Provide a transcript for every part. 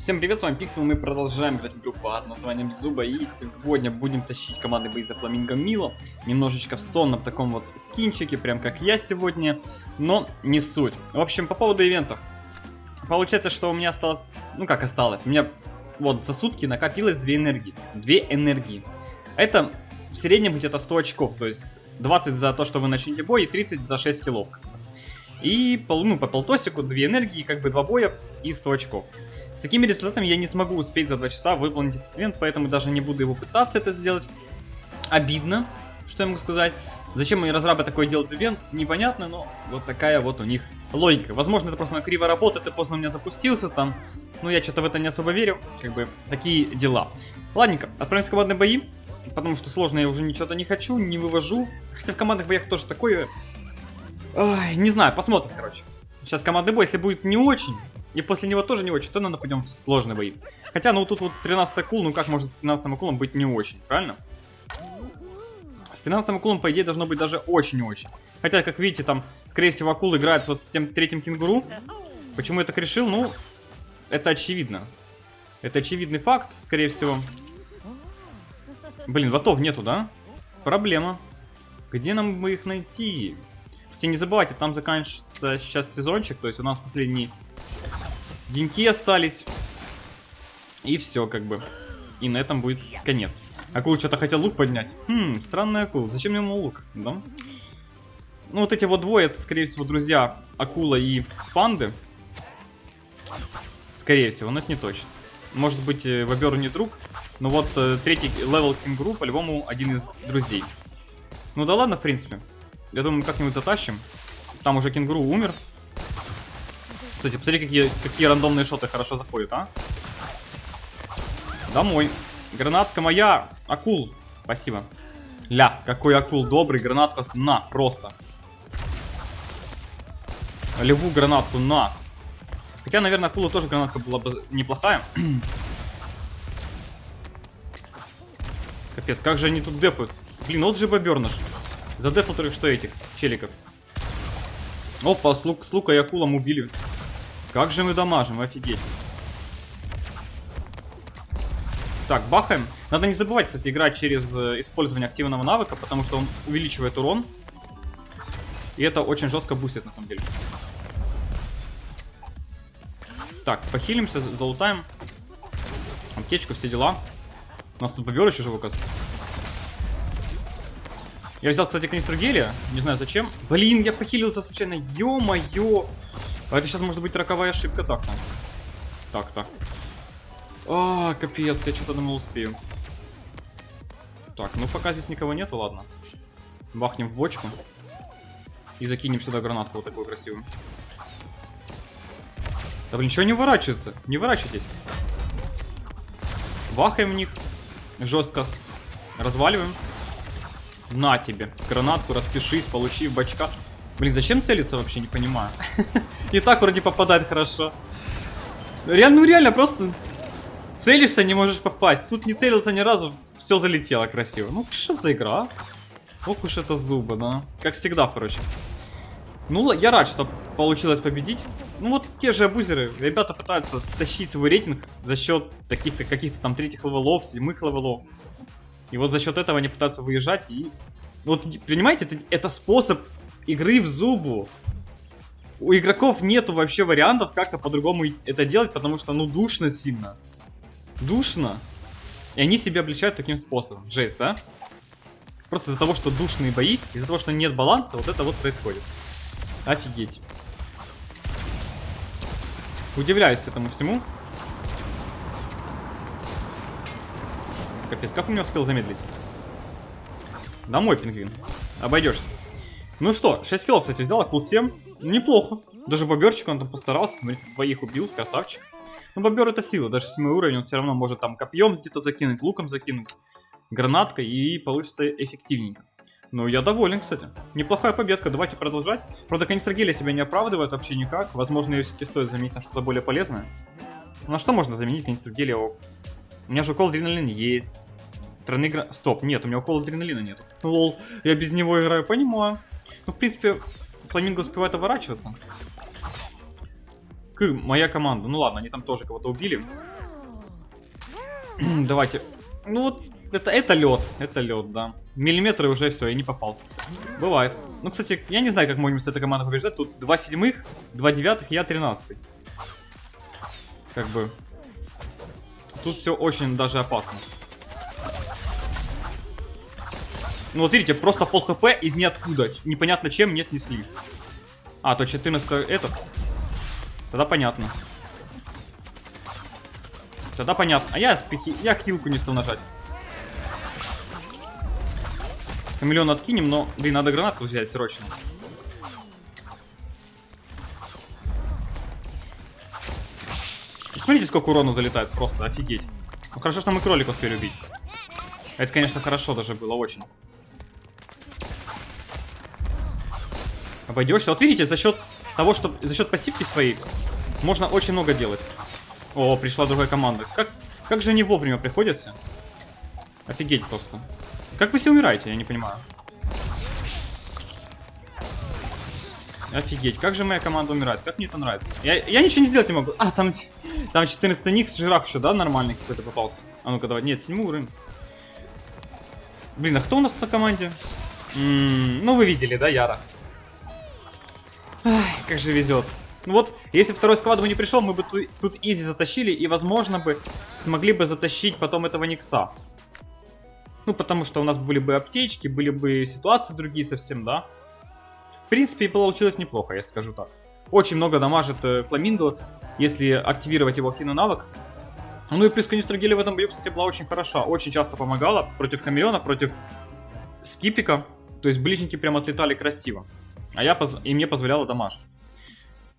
Всем привет, с вами Пиксел, мы продолжаем играть в игру под названием Зуба, и сегодня будем тащить команды бои за Фламинго Мило, немножечко в сонном таком вот скинчике, прям как я сегодня, но не суть. В общем, по поводу ивентов. Получается, что у меня осталось, ну как осталось, у меня вот за сутки накопилось 2 энергии. 2 энергии. Это в среднем где-то 100 очков, то есть 20 за то, что вы начнете бой, и 30 за 6 киллов. И по полтосику 2 энергии, как бы 2 боя и 100 очков. С такими результатами я не смогу успеть за 2 часа выполнить этот ивент, поэтому даже не буду его пытаться это сделать. Обидно, что я могу сказать. Зачем разрабы такое делают ивент, непонятно, но вот такая вот у них логика. Возможно, это просто криво работает, и поздно у меня запустился там. Но я что-то в это не особо верю, как бы такие дела. Ладненько, отправимся в командные бои, потому что сложно я уже ничего-то не хочу, не вывожу. Хотя в командных боях тоже такое... Ой, не знаю, посмотрим, короче. Сейчас командный бой, если будет не очень... И после него тоже не очень, то надо пойдем в сложные бои. Хотя, ну тут вот 13 акул, ну как может с 13 акулом быть не очень, правильно? С 13 акулом, по идее, должно быть даже очень-очень. Хотя, как видите, там, скорее всего, акул играет вот с тем третьим кенгуру. Почему я так решил? Ну, это очевидно. Это очевидный факт, скорее всего. Блин, ватов нету, да? Проблема. Где нам бы их найти? Кстати, не забывайте, там заканчивается сейчас сезончик, то есть у нас последний... деньки остались. И все, как бы. И на этом будет конец. Акул что-то хотел лук поднять. Странный акул. Зачем ему лук? Да? Ну, вот эти вот двое, это, скорее всего, друзья акула и панды. Скорее всего, но это не точно. Может быть, Вобер не друг. Но вот третий левел кенгуру, по-любому, один из друзей. Ну да ладно, в принципе. Я думаю, как-нибудь затащим. Там уже кенгуру умер. Кстати, посмотри, какие рандомные шоты хорошо заходят, а? Домой. Гранатка моя. Акул. Спасибо. Ля, какой акул добрый. Гранатку на, просто. Леву гранатку на. Хотя, наверное, акула тоже гранатка была бы неплохая. Капец, как же они тут дефаются. Блин, вот же бобер наш. Задефал только что этих челиков. Опа, с лука и акулом убили. Как же мы дамажим, офигеть. Так, бахаем. Надо не забывать, кстати, играть через использование активного навыка, потому что он увеличивает урон. И это очень жестко бустит, на самом деле. Так, похилимся, залутаем. Аптечку, все дела. У нас тут бобер еще живой, кажется. Я взял, кстати, канистру гелия. Не знаю зачем. Блин, я похилился случайно. Ё-моё. А это сейчас может быть роковая ошибка. Так-то. Так-то. А, капец, я что-то думал успею. Так, ну пока здесь никого нету, ладно. Бахнем в бочку. И закинем сюда гранатку вот такую красивую. Да блин, ничего не уворачивается. Не уворачивайтесь. Бахаем в них. Жестко. Разваливаем. На тебе. Гранатку, распишись, получи в бачка. Блин, зачем целиться вообще, не понимаю. И так вроде попадает хорошо. Реально, ну реально, просто целишься, не можешь попасть. Тут не целился ни разу, все залетело красиво. Ну, что за игра? Ох уж это зубы, да. Как всегда, впрочем. Ну, я рад, что получилось победить. Ну, вот те же абузеры. Ребята пытаются тащить свой рейтинг за счет каких-то там третьих левелов, седьмых левелов. И вот за счет этого они пытаются выезжать. И вот, понимаете, это способ игры в зубу. У игроков нету вообще вариантов как-то по-другому это делать, потому что, ну, душно сильно. Душно. И они себя облегчают таким способом. Жесть, да? Просто из-за того, что душные бои, из-за того, что нет баланса, вот это вот происходит. Офигеть. Удивляюсь этому всему. Капец, как он меня успел замедлить? Домой, пингвин. Обойдешься. Ну что, 6 килов, кстати, взял, акул 7. Неплохо. Даже боберчик он там постарался. Смотрите, двоих убил, красавчик. Но бобер это сила, даже 7 уровень, он все равно может там копьем где-то закинуть, луком закинуть, гранаткой, и получится эффективненько. Ну, я доволен, кстати. Неплохая победка, давайте продолжать. Правда, канистра гелия себя не оправдывает вообще никак. Возможно, ее все-таки стоит заменить на что-то более полезное. На что можно заменить канистру гелия? У меня же укол адреналина есть. Стоп, нет, у меня укола адреналина нету. Лол, я без него играю, понимаю. Ну, в принципе, Фламинго успевает оборачиваться. Моя команда. Ну ладно, они там тоже кого-то убили. Давайте. Ну вот, это лед. Это лед, да. Миллиметры уже все, и не попал. Бывает. Ну, кстати, я не знаю, как мы будем с этой командой побеждать. Тут 2 седьмых, 2 девятых, я 13-й. Как бы. Тут все очень даже опасно. Ну вот видите, просто пол хп из ниоткуда. Непонятно чем мне снесли. А, то 14 этот. Тогда понятно. Тогда понятно. А я хилку не стал нажать. Хамелеон откинем, но, блин, надо гранатку взять срочно. Смотрите, сколько урона залетает, просто офигеть. Ну, хорошо, что мы кролика успели убить. Это, конечно, хорошо даже было, очень. Обойдешься. Вот видите, за счет того, что за счет пассивки своей можно очень много делать. О, пришла другая команда. Как же они вовремя приходятся? Офигеть просто. Как вы все умираете, я не понимаю. Офигеть, как же моя команда умирает, как мне это нравится. Я ничего не сделать не могу. А, там 14 никс, жираф еще, да, нормальный какой-то попался. А ну-ка, давай, нет, 7 уровень. Блин, а кто у нас в команде? Ну, вы видели, да, Яра? Ай, как же везет. Ну вот, если второй сквад бы не пришел, мы бы тут изи затащили и, возможно, бы смогли бы затащить потом этого Никса. Ну, потому что у нас были бы аптечки, были бы ситуации другие совсем, да. В принципе, получилось неплохо, я скажу так. Очень много дамажит Фламинго, если активировать его активный навык. Ну и плюс канистра геля в этом бою, кстати, была очень хороша. Очень часто помогала против Хамелеона, против Скипика. То есть ближники прям отлетали красиво. И мне позволяло дамажить.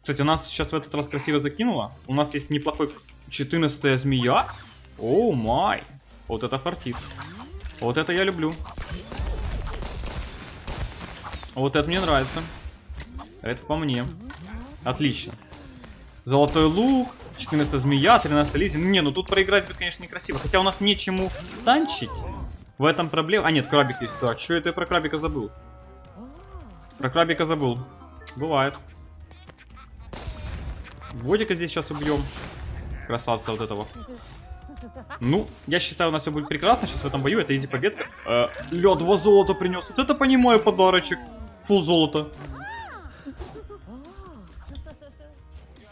Кстати, у нас сейчас в этот раз красиво закинуло. У нас есть неплохой 14-я змея. Оу май. Вот это фартит. Вот это я люблю. Вот это мне нравится. Это по мне. Отлично. Золотой лук, 14-я змея, 13-я лизинг. Не, ну тут проиграть будет, конечно, некрасиво. Хотя у нас нечему танчить. В этом проблема. А нет, крабик есть. Да, что это я про крабика забыл? Про крабика забыл. Бывает. Бодика здесь сейчас убьем. Красавца вот этого. Ну, я считаю, у нас все будет прекрасно сейчас в этом бою. Это изи победка. Лед 2 золота принес. Вот это понимаю подарочек. Фул золото.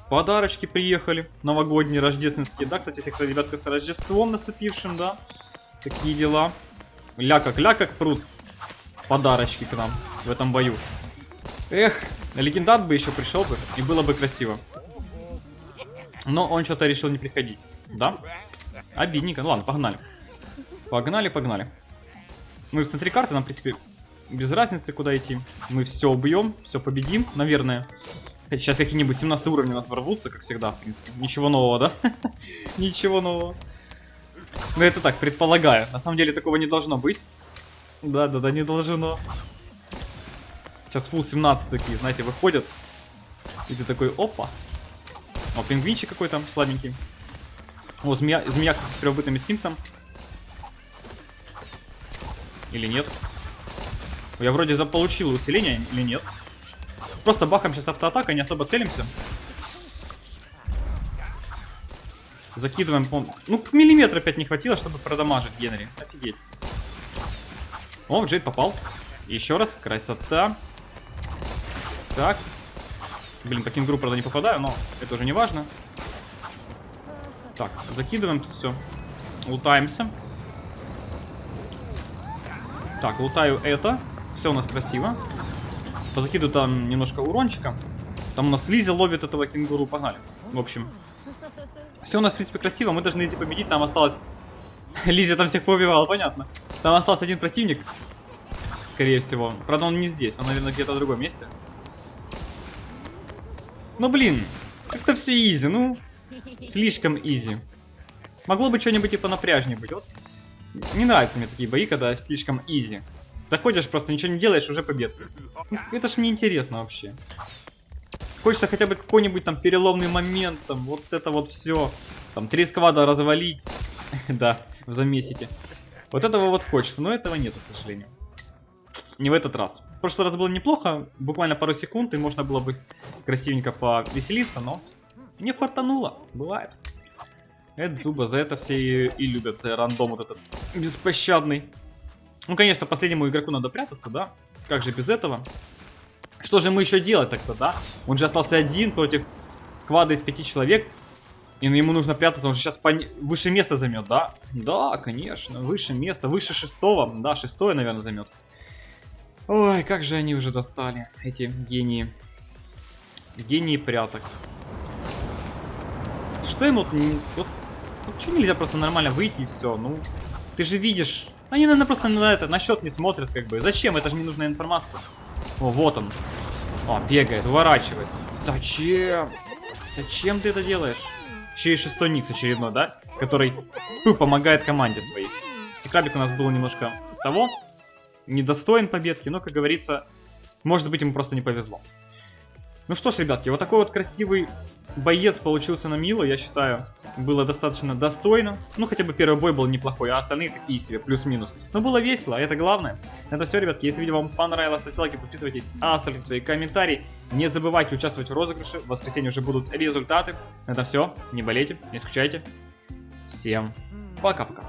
Подарочки приехали. Новогодние, рождественские. Да, кстати, всех ребятка с Рождеством наступившим, да. Такие дела. Ля как пруд. Подарочки к нам в этом бою. Эх, легендар бы еще пришел бы, и было бы красиво. Но он что-то решил не приходить. Да? Обидненько. Ну ладно, погнали. Погнали. Мы в центре карты, нам, в принципе, без разницы, куда идти. Мы все убьем, все победим, наверное. Сейчас какие-нибудь 17 уровни у нас ворвутся, как всегда, в принципе. Ничего нового, да? Ничего нового. Ну это так, предполагаю. На самом деле такого не должно быть. Да, не должно. Сейчас фул 17 такие, знаете, выходят. И ты такой, опа. О, пингвинчик какой-то слабенький. О, змея, кстати, с первобытным инстинктом. Или нет? Я вроде заполучил усиление, или нет? Просто бахаем сейчас автоатака, не особо целимся. Закидываем, ну, миллиметра опять не хватило, чтобы продамажить Генри. Офигеть. О, в Джейд попал. Еще раз, красота. Так. Блин, по кенгуру, правда, не попадаю, но это уже не важно. Так, закидываем тут все. Лутаемся. Так, лутаю это. Все у нас красиво. Позакидываю там немножко урончика. Там у нас Лиза ловит этого кенгуру. Погнали. В общем. Все у нас, в принципе, красиво. Мы должны идти победить. Там осталось... Лиза там всех поубивала, понятно. Там остался один противник. Скорее всего. Правда, он не здесь. Он, наверное, где-то в другом месте. Ну, блин. Как-то все изи. Ну, слишком изи. Могло бы что-нибудь типа напряжнее быть. Вот. Не нравятся мне такие бои, когда слишком изи. Заходишь, просто ничего не делаешь, уже победа. Это ж неинтересно вообще. Хочется хотя бы какой-нибудь там переломный момент, там вот это вот все. Там 3 сквада развалить. Да, в замесике. Вот этого вот хочется, но этого нету, к сожалению. Не в этот раз. В прошлый раз было неплохо, буквально пару секунд, и можно было бы красивенько повеселиться, но не фартануло, бывает. Это Зуба, за это все и любят, за рандом вот этот беспощадный. Ну, конечно, последнему игроку надо прятаться, да? Как же без этого? Что же мы еще делать так-то, да? Он же остался один против сквада из 5 человек. И ему нужно прятаться, он же сейчас выше места займет, да? Да, конечно, выше места, выше 6-го. Да, 6-е, наверное, займет. Ой, как же они уже достали, эти гении. Гении пряток. Что им вот почему нельзя просто нормально выйти и все? Ну, ты же видишь. Они, наверное, просто на счет не смотрят, как бы. Зачем? Это же ненужная информация. О, вот он. О, бегает, уворачивается. Зачем? Зачем ты это делаешь? Еще и 6-й Никс очередной, да? Который помогает команде своей. Стекрабик у нас был немножко того. Недостоин победки, но, как говорится, может быть, ему просто не повезло. Ну что ж, ребятки, вот такой вот красивый боец получился на Мило, я считаю, было достаточно достойно. Ну, хотя бы первый бой был неплохой, а остальные такие себе, плюс-минус. Но было весело, это главное. Это все, ребятки, если видео вам понравилось, ставьте лайки, подписывайтесь, оставьте свои комментарии. Не забывайте участвовать в розыгрыше, в воскресенье уже будут результаты. Это все, не болейте, не скучайте. Всем пока-пока.